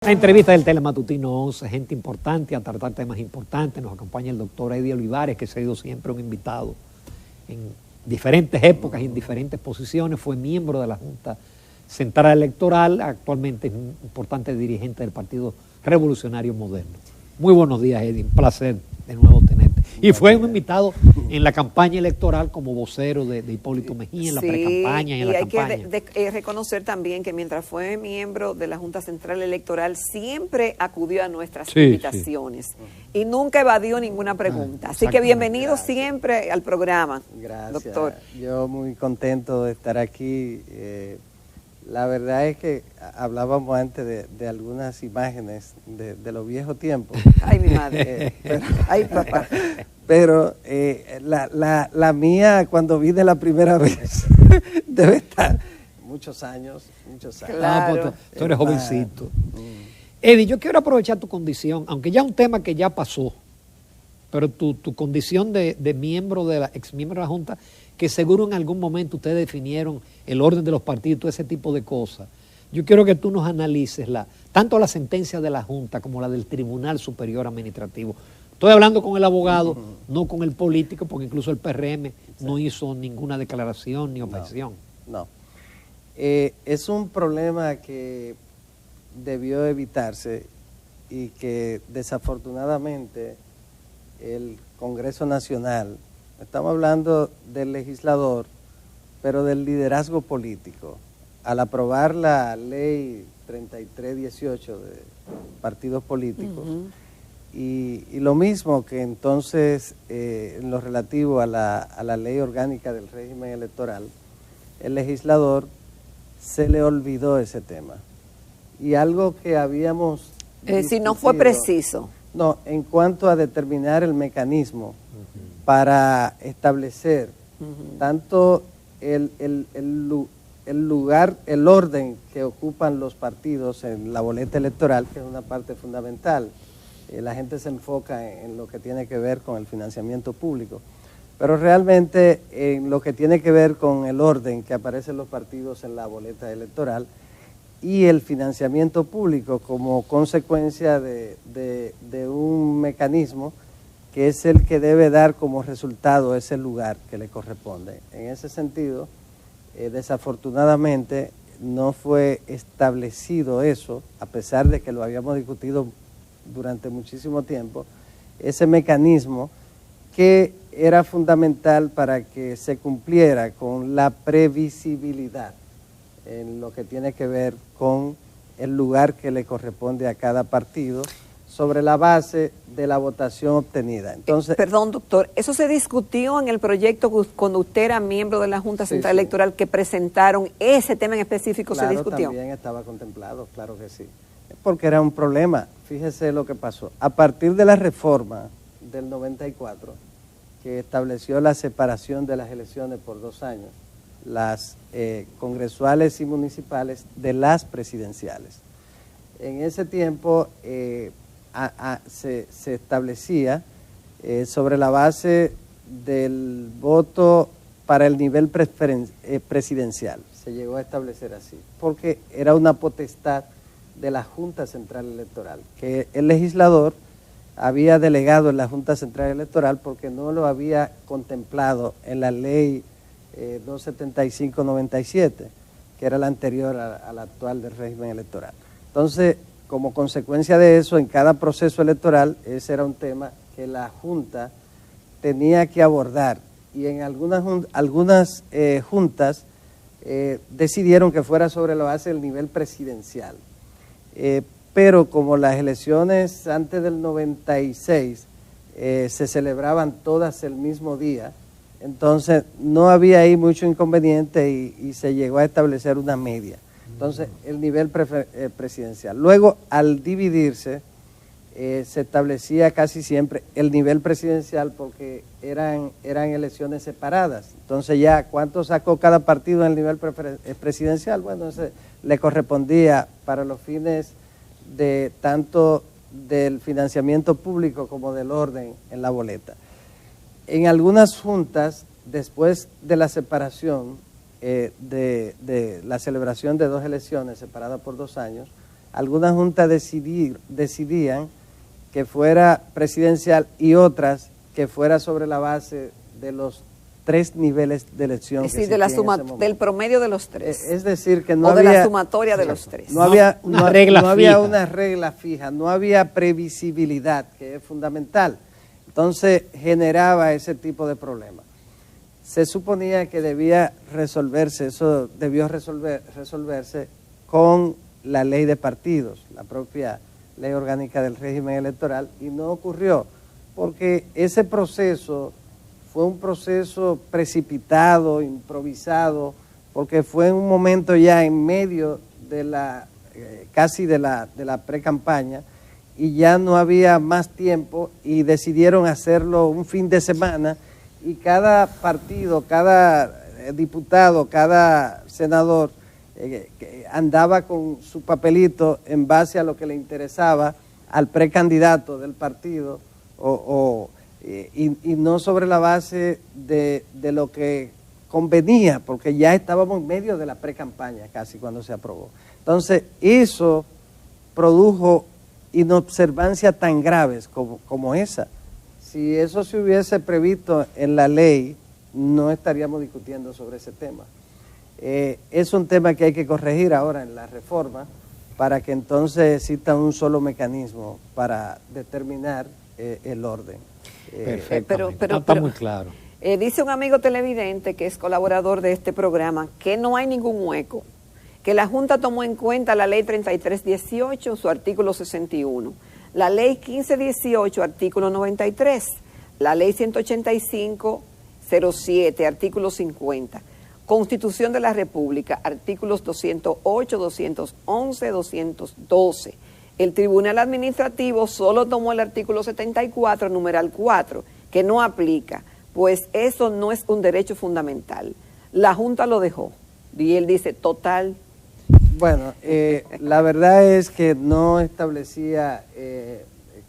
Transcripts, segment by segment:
La entrevista del Telematutino 11, gente importante a tratar temas importantes. Nos acompaña el doctor Eddie Olivares, que se ha sido siempre un invitado en diferentes épocas y en diferentes posiciones. Fue miembro de la Junta Central Electoral, actualmente es un importante dirigente del Partido Revolucionario Moderno. Muy buenos días, Eddie, un placer de nuevo tenerte. Y fue un invitado en la campaña electoral como vocero de Hipólito Mejía, en la pre-campaña y en la campaña. Y hay que reconocer también que mientras fue miembro de la Junta Central Electoral, siempre acudió a nuestras invitaciones y nunca evadió ninguna pregunta. Así que bienvenido siempre al programa, doctor. Yo muy contento de estar aquí. La verdad es que hablábamos antes de algunas imágenes de los viejos tiempos. Ay, mi madre. Ay, papá. Pero la mía, cuando vine la primera vez, debe estar muchos años. Claro. Pues tú eres jovencito. Eddie, yo quiero aprovechar tu condición, aunque ya es un tema que ya pasó, pero tu condición de miembro de la ex miembro de la Junta, que seguro en algún momento ustedes definieron el orden de los partidos, todo ese tipo de cosas. Yo quiero que tú nos analices tanto la sentencia de la Junta como la del Tribunal Superior Administrativo. Estoy hablando con el abogado, no con el político, porque incluso el PRM no hizo ninguna declaración ni objeción. No. Es un problema que debió evitarse y que desafortunadamente el Congreso Nacional, estamos hablando del legislador, pero del liderazgo político, al aprobar la ley 3318 de partidos políticos, y lo mismo que entonces en lo relativo a la ley orgánica del régimen electoral, el legislador se le olvidó ese tema. Y algo que habíamos si no fue preciso. No, en cuanto a determinar el mecanismo para establecer tanto el lugar, el orden que ocupan los partidos en la boleta electoral, que es una parte fundamental. La gente se enfoca en lo que tiene que ver con el financiamiento público, pero realmente en lo que tiene que ver con el orden que aparecen los partidos en la boleta electoral y el financiamiento público como consecuencia de un mecanismo que es el que debe dar como resultado ese lugar que le corresponde. En ese sentido, desafortunadamente no fue establecido eso, a pesar de que lo habíamos discutido durante muchísimo tiempo, ese mecanismo que era fundamental para que se cumpliera con la previsibilidad en lo que tiene que ver con el lugar que le corresponde a cada partido sobre la base de la votación obtenida. Entonces, perdón, doctor, ¿eso se discutió en el proyecto cuando usted era miembro de la Junta Central Electoral que presentaron ese tema en específico? Claro, se discutió. También estaba contemplado, claro que sí, porque era un problema. Fíjese lo que pasó. A partir de la reforma del 94, que estableció la separación de las elecciones por 2 años, las congresuales y municipales de las presidenciales. En ese tiempo se establecía sobre la base del voto para el nivel presidencial. Se llegó a establecer así, porque era una potestad de la Junta Central Electoral, que el legislador había delegado en la Junta Central Electoral porque no lo había contemplado en la ley 275-97, que era la anterior a la actual del régimen electoral. Entonces, como consecuencia de eso, en cada proceso electoral, ese era un tema que la Junta tenía que abordar, y en algunas juntas decidieron que fuera sobre la base del nivel presidencial. Pero como las elecciones antes del 96 se celebraban todas el mismo día, entonces no había ahí mucho inconveniente y se llegó a establecer una media. Entonces el nivel presidencial. Luego, al dividirse, se establecía casi siempre el nivel presidencial porque eran elecciones separadas. Entonces ya, ¿cuánto sacó cada partido en el nivel presidencial? Bueno, ese le correspondía para los fines de tanto del financiamiento público como del orden en la boleta. En algunas juntas, después de la separación, de la celebración de 2 elecciones separadas por 2 años, algunas juntas decidían que fuera presidencial y otras que fuera sobre la base de los 3 niveles de elección. Es decir, del promedio de los 3. Es decir, que no o había... de la sumatoria de los 3. No había una regla fija, no había previsibilidad, que es fundamental. Entonces generaba ese tipo de problemas. Se suponía que debía resolverse, eso debió resolverse con la ley de partidos, la propia ley orgánica del régimen electoral, y no ocurrió, porque ese proceso fue un proceso precipitado, improvisado, porque fue en un momento ya en medio de casi de la pre-campaña, y ya no había más tiempo y decidieron hacerlo un fin de semana, y cada partido, cada diputado, cada senador andaba con su papelito en base a lo que le interesaba al precandidato del partido y no sobre la base de lo que convenía, porque ya estábamos en medio de la pre-campaña casi cuando se aprobó. Entonces eso produjo inobservancias tan graves como esa. Si eso se hubiese previsto en la ley, no estaríamos discutiendo sobre ese tema. Es un tema que hay que corregir ahora en la reforma para que entonces exista un solo mecanismo para determinar el orden. Perfecto. Está muy claro. Dice un amigo televidente que es colaborador de este programa que no hay ningún hueco, que la Junta tomó en cuenta la ley 3318 en su artículo 61, la ley 1518 artículo 93, la ley 18507 artículo 50, Constitución de la República artículos 208, 211, 212. El Tribunal Administrativo solo tomó el artículo 74, numeral 4, que no aplica, pues eso no es un derecho fundamental. La Junta lo dejó y él dice total. Bueno, la verdad es que no establecía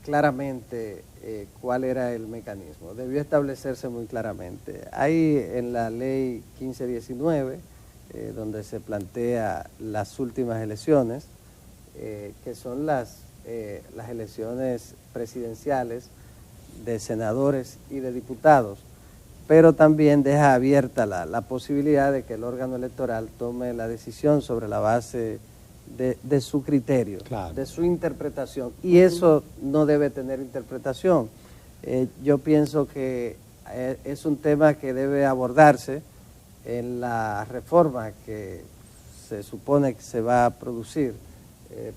claramente cuál era el mecanismo. Debió establecerse muy claramente. Hay en la ley 1519, donde se plantea las últimas elecciones, que son las elecciones presidenciales de senadores y de diputados, pero también deja abierta la posibilidad de que el órgano electoral tome la decisión sobre la base de su criterio, claro, de su interpretación, y eso no debe tener interpretación. Yo pienso que es un tema que debe abordarse en la reforma que se supone que se va a producir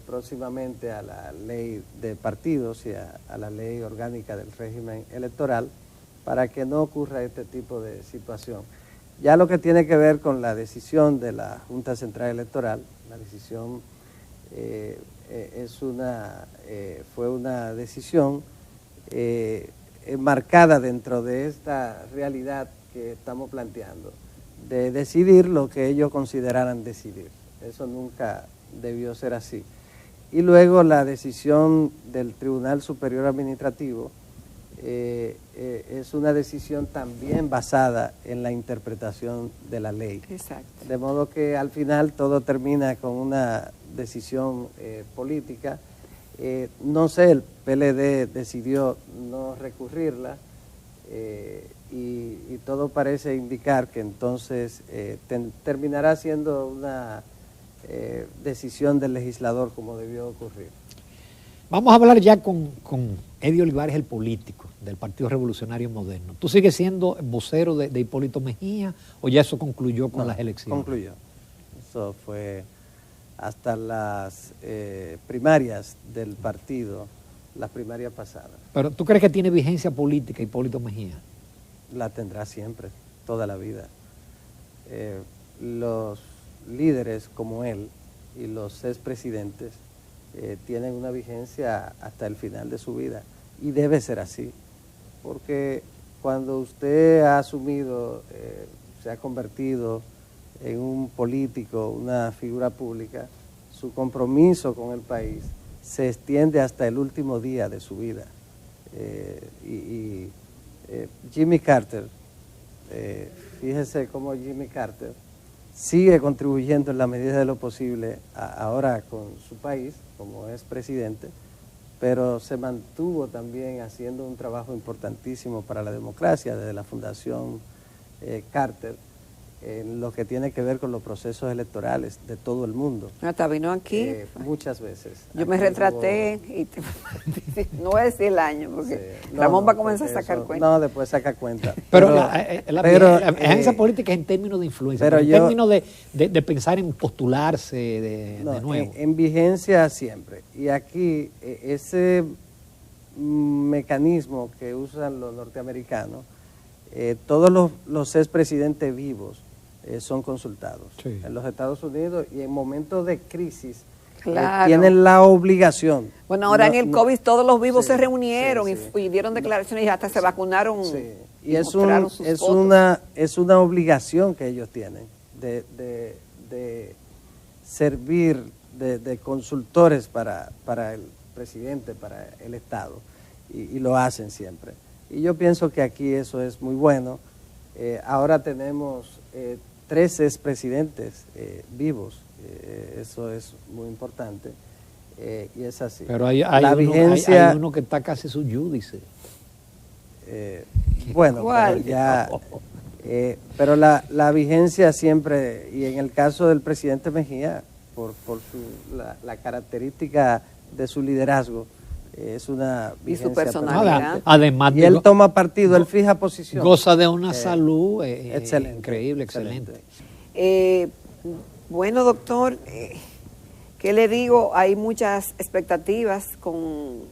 próximamente a la ley de partidos y a la ley orgánica del régimen electoral, para que no ocurra este tipo de situación. Ya lo que tiene que ver con la decisión de la Junta Central Electoral, la decisión fue una decisión marcada dentro de esta realidad que estamos planteando, de decidir lo que ellos consideraran decidir. Eso nunca debió ser así. Y luego la decisión del Tribunal Superior Administrativo es una decisión también basada en la interpretación de la ley. Exacto. De modo que al final todo termina con una decisión política. No sé, el PLD decidió no recurrirla y todo parece indicar que entonces terminará siendo una decisión del legislador como debió ocurrir. Vamos a hablar ya con Eddie Olivares, el político del Partido Revolucionario Moderno. ¿Tú sigues siendo vocero de Hipólito Mejía o ya eso concluyó con las elecciones? Concluyó. Eso fue hasta las primarias del partido, las primarias pasadas. ¿Pero tú crees que tiene vigencia política Hipólito Mejía? La tendrá siempre, toda la vida. Los líderes como él y los expresidentes tienen una vigencia hasta el final de su vida, y debe ser así, porque cuando usted ha asumido, se ha convertido en un político, una figura pública, su compromiso con el país se extiende hasta el último día de su vida. Jimmy Carter, fíjese cómo Jimmy Carter sigue contribuyendo en la medida de lo posible ahora con su país, como es presidente, pero se mantuvo también haciendo un trabajo importantísimo para la democracia desde la Fundación Carter, en lo que tiene que ver con los procesos electorales de todo el mundo. Hasta vino aquí. Muchas veces. Yo me retraté y no voy a decir el año, porque sí, Ramón va a comenzar a sacar cuenta. No, después saca cuenta. Pero la agencia política es en términos de influencia, pero en términos de pensar en postularse de nuevo. En vigencia siempre. Y aquí ese mecanismo que usan los norteamericanos, todos los expresidentes vivos son consultados en los Estados Unidos, y en momentos de crisis tienen la obligación. Bueno, ahora en el COVID todos los vivos se reunieron y dieron declaraciones y hasta se vacunaron. Y es una obligación que ellos tienen de servir de consultores para el presidente, para el Estado, y lo hacen siempre. Y yo pienso que aquí eso es muy bueno. Ahora tenemos 3 expresidentes vivos, eso es muy importante, y es así. Pero hay uno que está casi su judice. Bueno, pero la vigencia siempre, y en el caso del presidente Mejía, por la característica de su liderazgo, es una vigencia. Y su personalidad. Además y él toma partido, él fija posición. Goza de una salud excelente, increíble, excelente. Bueno, doctor, ¿qué le digo? Hay muchas expectativas con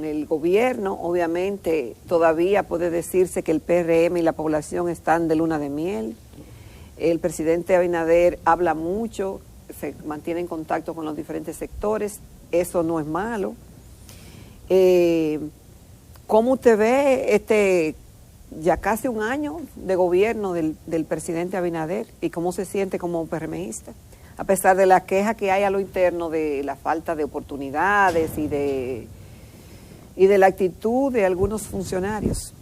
el gobierno. Obviamente, todavía puede decirse que el PRM y la población están de luna de miel. El presidente Abinader habla mucho, se mantiene en contacto con los diferentes sectores. Eso no es malo. ¿Cómo usted ve ya casi un año de gobierno del presidente Abinader, y cómo se siente como PRMista, a pesar de la queja que hay a lo interno de la falta de oportunidades y de la actitud de algunos funcionarios?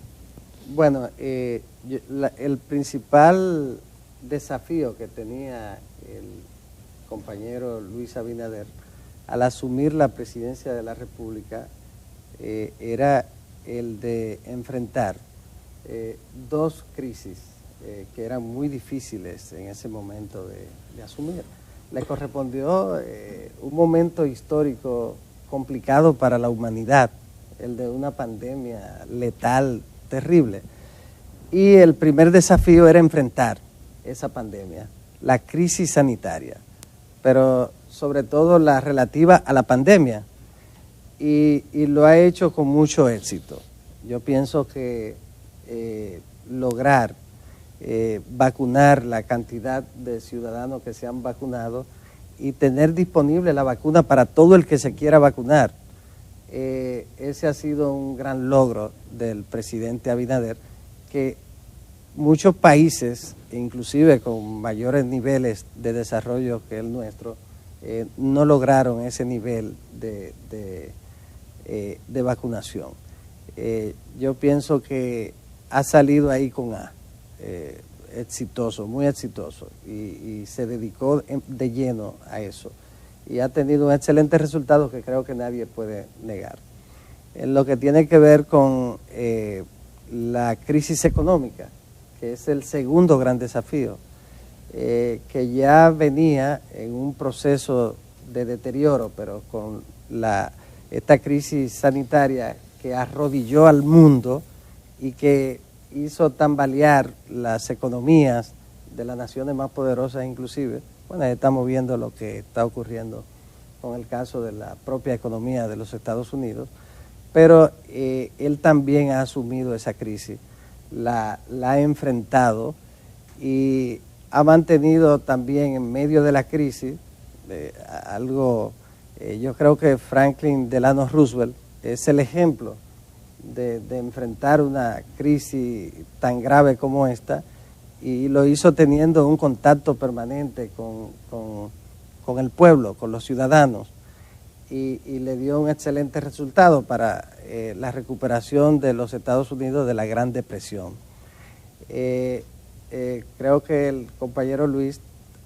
Bueno, el principal desafío que tenía el compañero Luis Abinader al asumir la presidencia de la República era el de enfrentar 2 crisis que eran muy difíciles en ese momento de asumir. Le correspondió un momento histórico complicado para la humanidad, el de una pandemia letal, terrible. Y el primer desafío era enfrentar esa pandemia, la crisis sanitaria, pero sobre todo la relativa a la pandemia. Y lo ha hecho con mucho éxito. Yo pienso que lograr vacunar la cantidad de ciudadanos que se han vacunado y tener disponible la vacuna para todo el que se quiera vacunar, ese ha sido un gran logro del presidente Abinader, que muchos países, inclusive con mayores niveles de desarrollo que el nuestro, no lograron ese nivel de vacunación. Yo pienso que ha salido ahí con A, exitoso, muy exitoso, y se dedicó de lleno a eso, y ha tenido un excelente resultado que creo que nadie puede negar. En lo que tiene que ver con la crisis económica, que es el segundo gran desafío, que ya venía en un proceso de deterioro, pero con esta crisis sanitaria que arrodilló al mundo y que hizo tambalear las economías de las naciones más poderosas inclusive. Bueno, estamos viendo lo que está ocurriendo con el caso de la propia economía de los Estados Unidos, pero él también ha asumido esa crisis, la ha enfrentado y ha mantenido también en medio de la crisis algo. Yo creo que Franklin Delano Roosevelt es el ejemplo de enfrentar una crisis tan grave como esta, y lo hizo teniendo un contacto permanente con el pueblo, con los ciudadanos, y le dio un excelente resultado para la recuperación de los Estados Unidos de la Gran Depresión. creo que el compañero Luis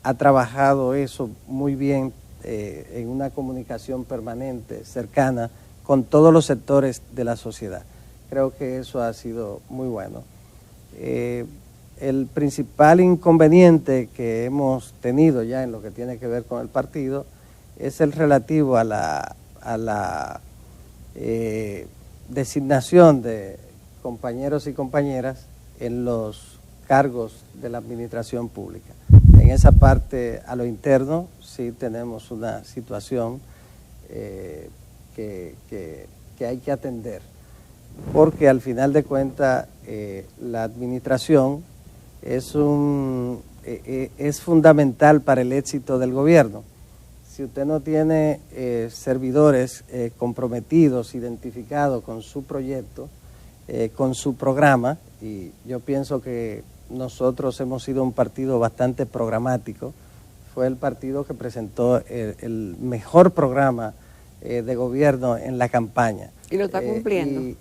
ha trabajado eso muy bien en una comunicación permanente, cercana, con todos los sectores de la sociedad. Creo que eso ha sido muy bueno. El principal inconveniente que hemos tenido ya en lo que tiene que ver con el partido es el relativo a la designación de compañeros y compañeras en los cargos de la administración pública. En esa parte, a lo interno, sí tenemos una situación que hay que atender, porque al final de cuentas la administración es fundamental para el éxito del gobierno. Si usted no tiene servidores comprometidos, identificados con su proyecto, con su programa, y yo pienso que nosotros hemos sido un partido bastante programático, fue el partido que presentó el mejor programa de gobierno en la campaña. ¿Y lo está cumpliendo?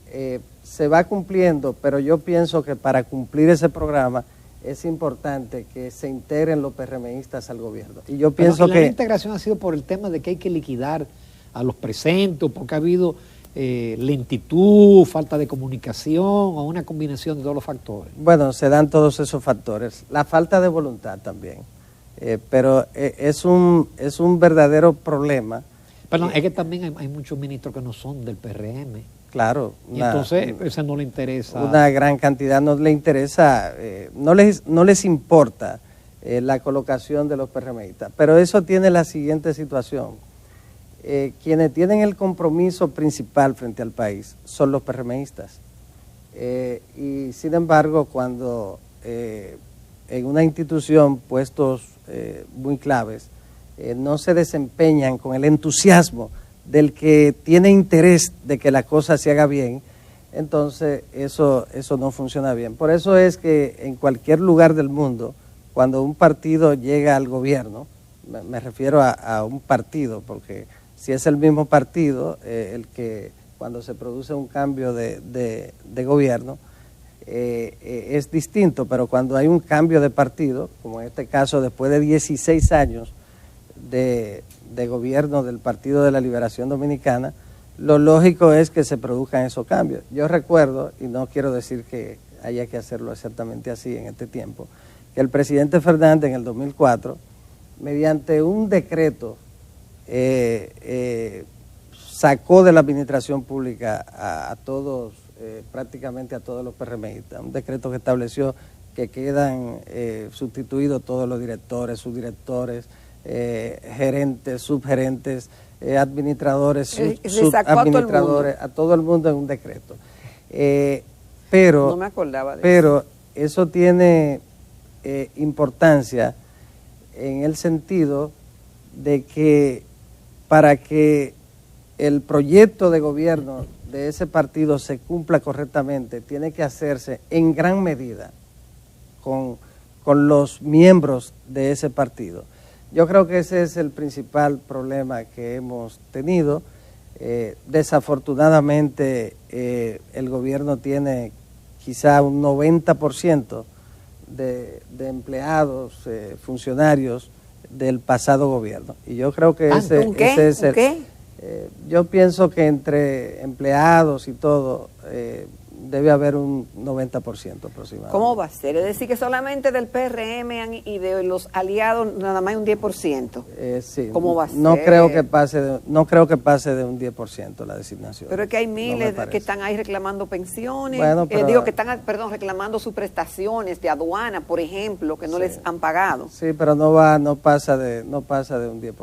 Se va cumpliendo, pero yo pienso que para cumplir ese programa es importante que se integren los PRMistas al gobierno. Y yo pienso que la integración ha sido por el tema de que hay que liquidar a los presentes, porque ha habido lentitud, falta de comunicación o una combinación de todos los factores. Bueno, se dan todos esos factores. La falta de voluntad también. Pero es un verdadero problema. Perdón, es que también hay muchos ministros que no son del PRM. Claro. Y entonces ese no le interesa. Una gran cantidad no le interesa, no les importa la colocación de los PRMistas. Pero eso tiene la siguiente situación. Quienes tienen el compromiso principal frente al país son los PRMistas. Y sin embargo, cuando en una institución puestos muy claves no se desempeñan con el entusiasmo del que tiene interés de que la cosa se haga bien, entonces eso no funciona bien. Por eso es que en cualquier lugar del mundo, cuando un partido llega al gobierno, me refiero a un partido, porque si es el mismo partido el que cuando se produce un cambio de gobierno, es distinto, pero cuando hay un cambio de partido, como en este caso después de 16 años de gobierno del Partido de la Liberación Dominicana, lo lógico es que se produzcan esos cambios. Yo recuerdo, y no quiero decir que haya que hacerlo exactamente así en este tiempo, que el presidente Fernández en el 2004, mediante un decreto, sacó de la administración pública a todos, prácticamente a todos los PRMistas, un decreto que estableció que quedan sustituidos todos los directores, subdirectores, gerentes, subgerentes, administradores, subadministradores, a todo el mundo en un decreto. Pero, no me acordaba de pero eso tiene importancia en el sentido de que para que el proyecto de gobierno de ese partido se cumpla correctamente, tiene que hacerse en gran medida con los miembros de ese partido. Yo creo que ese es el principal problema que hemos tenido. Desafortunadamente, el gobierno tiene quizá un 90% de empleados, funcionarios del pasado gobierno. Y yo creo que ese es el... yo pienso que entre empleados y todo debe haber un 90% aproximadamente. ¿Cómo va a ser? Es decir, que solamente del PRM y de los aliados nada más un 10%. Sí. ¿Cómo va a ser? No creo que pase de un 10% la designación. Pero es que hay miles que están ahí reclamando pensiones, bueno, que están, reclamando sus prestaciones de aduana, por ejemplo, que no les han pagado. Sí, pero no pasa de un 10%.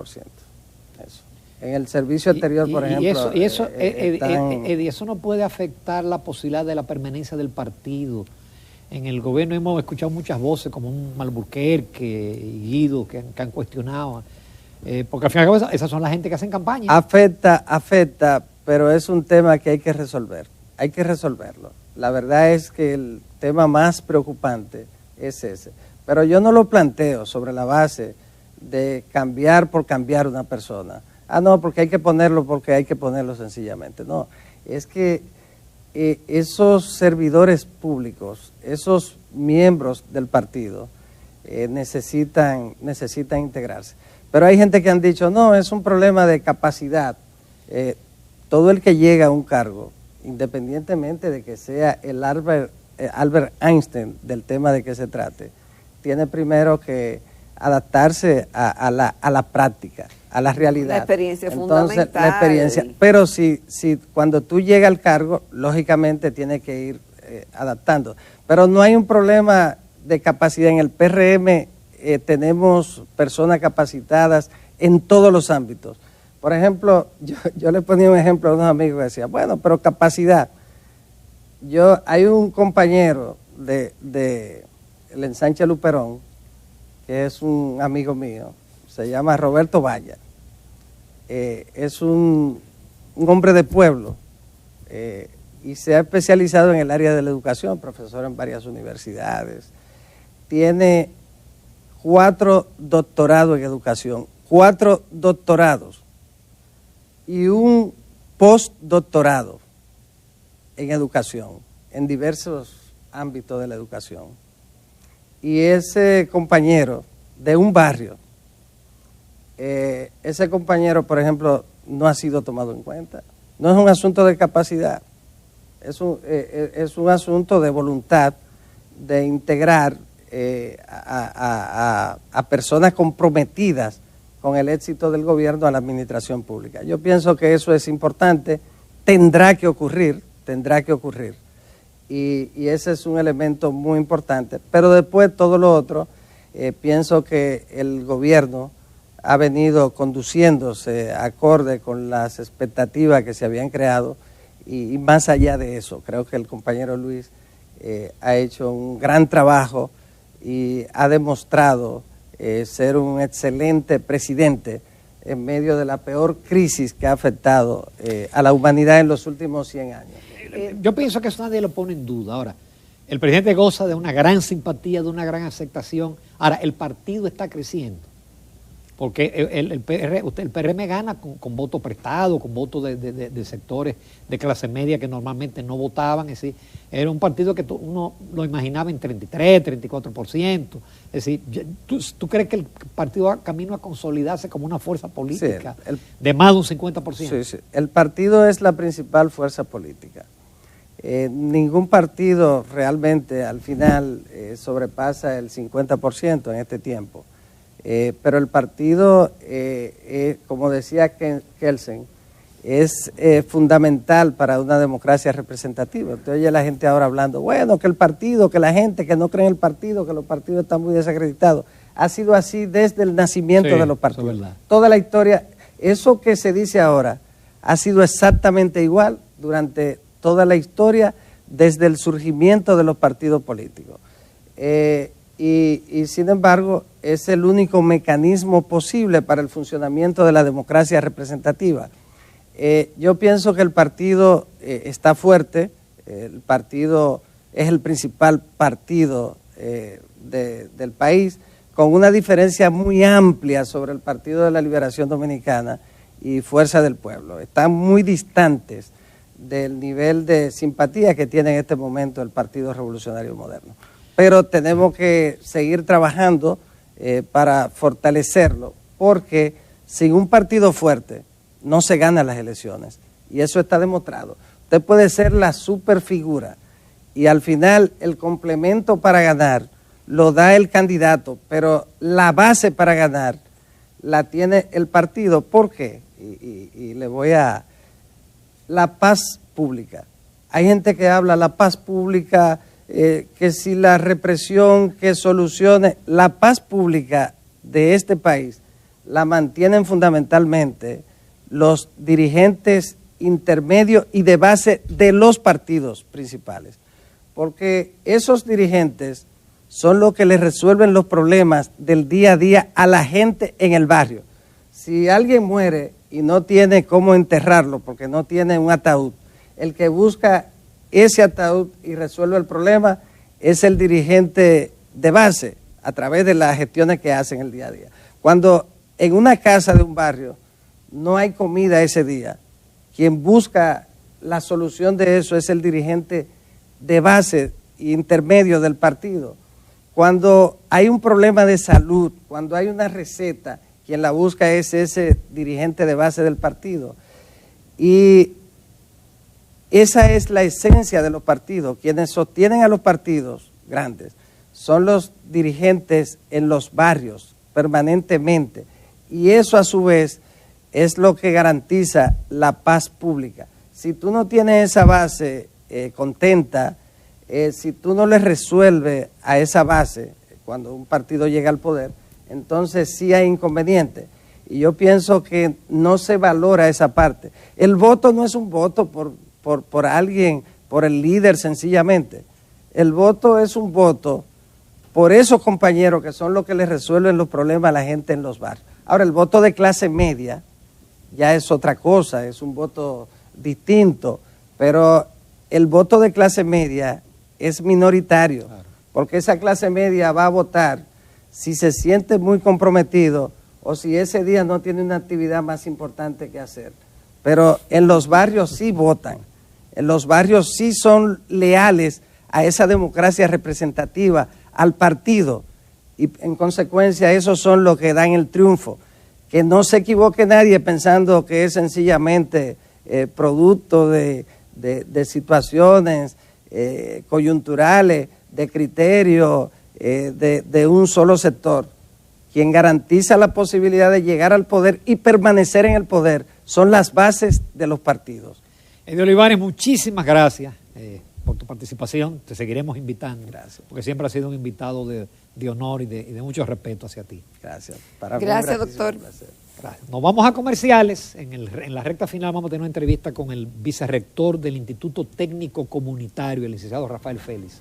Eso. En el servicio anterior, por ejemplo... Eso no puede afectar la posibilidad de la permanencia del partido. En el gobierno hemos escuchado muchas voces, como un Alburquerque y Guido, que han cuestionado. Porque al final esas son la gente que hacen campaña. Afecta, pero es un tema que hay que resolver. Hay que resolverlo. La verdad es que el tema más preocupante es ese. Pero yo no lo planteo sobre la base de cambiar por cambiar una persona. No, porque hay que ponerlo sencillamente. No, es que esos servidores públicos, esos miembros del partido, necesitan integrarse. Pero hay gente que han dicho, no, es un problema de capacidad. Todo el que llega a un cargo, independientemente de que sea el Albert Einstein del tema de que se trate, tiene primero que adaptarse a la práctica, a la realidad. La experiencia fundamental. La experiencia. Pero si cuando tú llegas al cargo, lógicamente tienes que ir adaptando. Pero no hay un problema de capacidad. En el PRM tenemos personas capacitadas en todos los ámbitos. Por ejemplo, yo le ponía un ejemplo a unos amigos que decían, bueno, pero capacidad. Hay un compañero de el Ensanche Luperón, que es un amigo mío, se llama Roberto Valla. Es un hombre de pueblo y se ha especializado en el área de la educación, profesor en varias universidades. Tiene 4 doctorados en educación, 4 doctorados y un postdoctorado en educación, en diversos ámbitos de la educación. Y ese compañero de un barrio, ese compañero, por ejemplo, no ha sido tomado en cuenta. No es un asunto de capacidad, es un asunto de voluntad de integrar a personas comprometidas con el éxito del gobierno a la administración pública. Yo pienso que eso es importante, tendrá que ocurrir. Y ese es un elemento muy importante. Pero después todo lo otro, pienso que el gobierno ha venido conduciéndose acorde con las expectativas que se habían creado y más allá de eso. Creo que el compañero Luis ha hecho un gran trabajo y ha demostrado ser un excelente presidente en medio de la peor crisis que ha afectado a la humanidad en los últimos 100 años. Yo pienso que eso nadie lo pone en duda. Ahora, el presidente goza de una gran simpatía, de una gran aceptación. Ahora, el partido está creciendo, porque el PRM gana con voto prestado, con votos de sectores de clase media que normalmente no votaban. Es decir, era un partido que uno lo imaginaba en 33, 34%. Es decir, ¿tú crees que el partido va camino a consolidarse como una fuerza política de más de un 50%? Sí. El partido es la principal fuerza política. Ningún partido realmente al final sobrepasa el 50% en este tiempo. Pero el partido, como decía Kelsen, es fundamental para una democracia representativa. Entonces oye la gente ahora hablando, bueno, que el partido, que la gente que no cree en el partido, que los partidos están muy desacreditados. Ha sido así desde el nacimiento de los partidos. Toda la historia, eso que se dice ahora, ha sido exactamente igual durante toda la historia desde el surgimiento de los partidos políticos. Y sin embargo, es el único mecanismo posible para el funcionamiento de la democracia representativa. Yo pienso que el partido está fuerte, el partido es el principal partido del país, con una diferencia muy amplia sobre el Partido de la Liberación Dominicana y Fuerza del Pueblo. Están muy distantes del nivel de simpatía que tiene en este momento el Partido Revolucionario Moderno. Pero tenemos que seguir trabajando para fortalecerlo, porque sin un partido fuerte no se ganan las elecciones, y eso está demostrado. Usted puede ser la superfigura y al final el complemento para ganar lo da el candidato, pero la base para ganar la tiene el partido. ¿Por qué? Y le voy a... La paz pública. Hay gente que habla la paz pública, que si la represión, que solucione. La paz pública de este país la mantienen fundamentalmente los dirigentes intermedios y de base de los partidos principales, porque esos dirigentes son los que le resuelven los problemas del día a día a la gente en el barrio. Si alguien muere y no tiene cómo enterrarlo porque no tiene un ataúd, el que busca ese ataúd y resuelve el problema es el dirigente de base a través de las gestiones que hacen el día a día. Cuando en una casa de un barrio no hay comida ese día, quien busca la solución de eso es el dirigente de base intermedio del partido. Cuando hay un problema de salud, cuando hay una receta, quien la busca es ese dirigente de base del partido. Y esa es la esencia de los partidos. Quienes sostienen a los partidos grandes son los dirigentes en los barrios permanentemente. Y eso a su vez es lo que garantiza la paz pública. Si tú no tienes esa base contenta, si tú no le resuelves a esa base cuando un partido llega al poder, entonces sí hay inconveniente. Y yo pienso que no se valora esa parte. El voto no es un voto por alguien, por el líder sencillamente. El voto es un voto por esos compañeros que son los que le resuelven los problemas a la gente en los barrios. Ahora, el voto de clase media ya es otra cosa, es un voto distinto, pero el voto de clase media es minoritario, claro, porque esa clase media va a votar si se siente muy comprometido o si ese día no tiene una actividad más importante que hacer. Pero en los barrios sí votan, en los barrios sí son leales a esa democracia representativa, al partido, y en consecuencia esos son los que dan el triunfo. Que no se equivoque nadie pensando que es sencillamente producto de situaciones coyunturales, de criterios, de un solo sector. Quien garantiza la posibilidad de llegar al poder y permanecer en el poder son las bases de los partidos. Eddie Olivares, muchísimas gracias por tu participación. Te seguiremos invitando. Gracias. Porque siempre has sido un invitado de honor y de mucho respeto hacia ti. Gracias. Gracias, doctor. Gracias. Nos vamos a comerciales. En la recta final vamos a tener una entrevista con el vicerrector del Instituto Técnico Comunitario, el licenciado Rafael Félix.